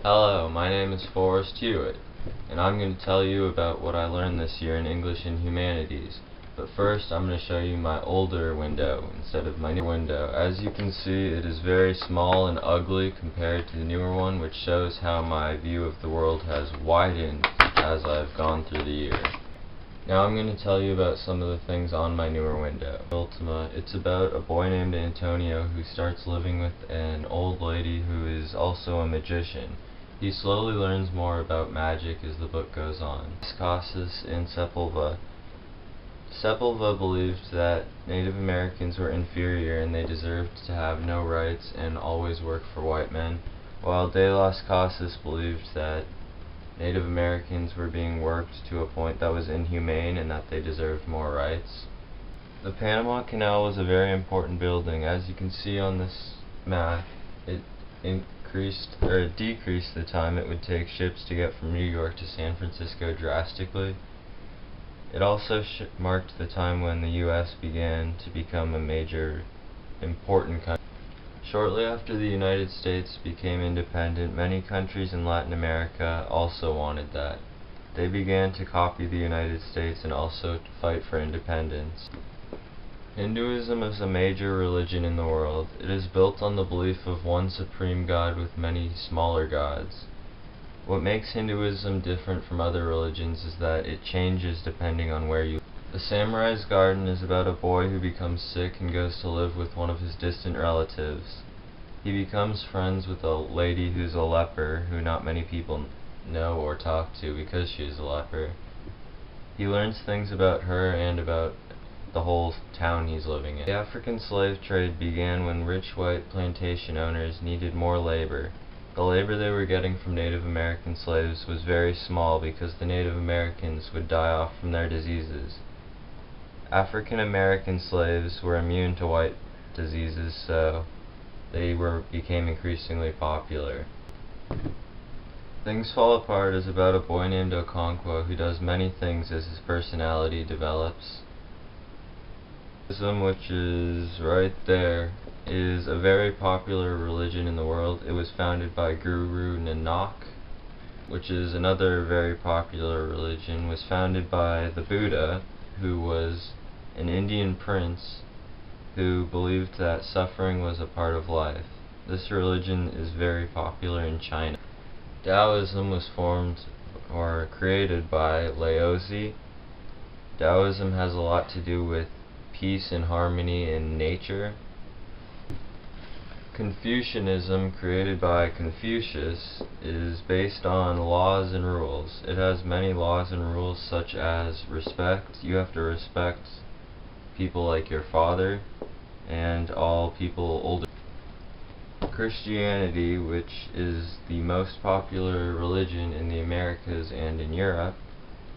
Hello, my name is Forrest Hewitt, and I'm going to tell you about what I learned this year in English and Humanities. But first, I'm going to show you my older window instead of my new window. As you can see, it is very small and ugly compared to the newer one, which shows how my view of the world has widened as I've gone through the year. Now I'm going to tell you about some of the things on my newer window. Ultima, it's about a boy named Antonio who starts living with an old lady who is also a magician. He slowly learns more about magic as the book goes on. Casas and Sepulveda. Sepulveda believed that Native Americans were inferior and they deserved to have no rights and always work for white men, while De las Casas believed that Native Americans were being worked to a point that was inhumane and that they deserved more rights. The Panama Canal was a very important building. As you can see on this map, it decreased the time it would take ships to get from New York to San Francisco drastically. It also marked the time when the U.S. began to become a major important country. Shortly after the United States became independent, many countries in Latin America also wanted that. They began to copy the United States and also to fight for independence. Hinduism is a major religion in the world. It is built on the belief of one supreme god with many smaller gods. What makes Hinduism different from other religions is that it changes depending on where you live. The Samurai's Garden is about a boy who becomes sick and goes to live with one of his distant relatives. He becomes friends with a lady who's a leper, who not many people know or talk to because she is a leper. He learns things about her and about the whole town he's living in. The African slave trade began when rich white plantation owners needed more labor. The labor they were getting from Native American slaves was very small because the Native Americans would die off from their diseases. African American slaves were immune to white diseases, so they became increasingly popular. Things Fall Apart is about a boy named Okonkwo who does many things as his personality develops. Buddhism, which is right there, is a very popular religion in the world. It was founded by Guru Nanak, which is another very popular religion. Was founded by the Buddha, who was an Indian prince who believed that suffering was a part of life. This religion is very popular in China. Taoism was formed or created by Laozi. Taoism has a lot to do with peace and harmony in nature. Confucianism, created by Confucius, is based on laws and rules. It has many laws and rules such as respect. You have to respect people like your father and all people older. Christianity, which is the most popular religion in the Americas and in Europe,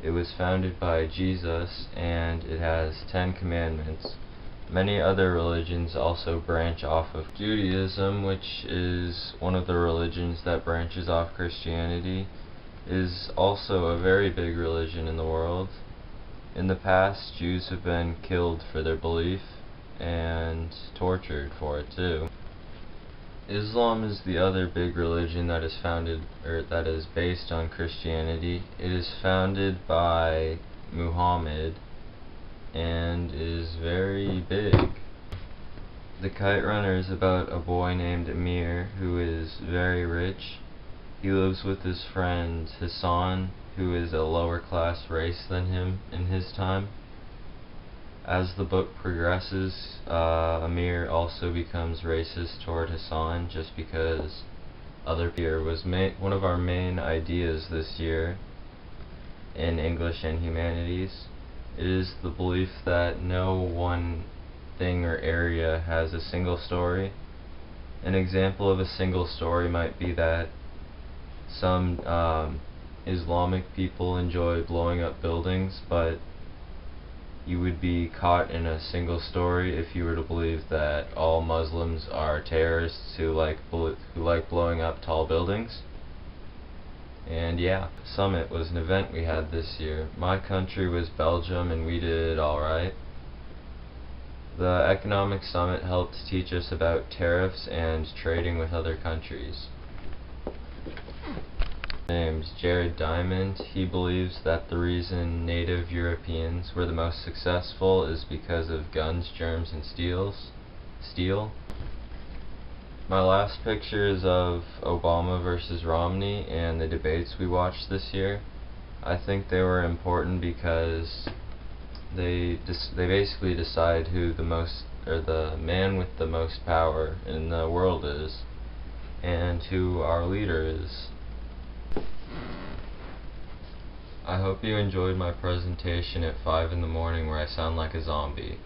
it was founded by Jesus and it has 10 commandments. Many other religions also branch off of Judaism, which is one of the religions that branches off Christianity, is also a very big religion in the world. In the past, Jews have been killed for their belief and tortured for it too. Islam is the other big religion that is based on Christianity. It is founded by Muhammad and is very big. The Kite Runner is about a boy named Amir who is very rich. He lives with his friend Hassan, who is a lower class race than him in his time. As the book progresses, Amir also becomes racist toward Hassan just because other people was one of our main ideas this year in English and Humanities. It is the belief that no one thing or area has a single story. An example of a single story might be that some Islamic people enjoy blowing up buildings, but you would be caught in a single story if you were to believe that all Muslims are terrorists who like blowing up tall buildings. And yeah, Summit was an event we had this year. My country was Belgium and we did alright. The Economic Summit helped teach us about tariffs and trading with other countries. name's Jared Diamond. He believes that the reason native Europeans were the most successful is because of guns, germs, and steel. My last picture is of Obama versus Romney and the debates we watched this year. I think they were important because they basically decide who the man with the most power in the world is, and who our leader is. I hope you enjoyed my presentation at 5 in the morning where I sound like a zombie.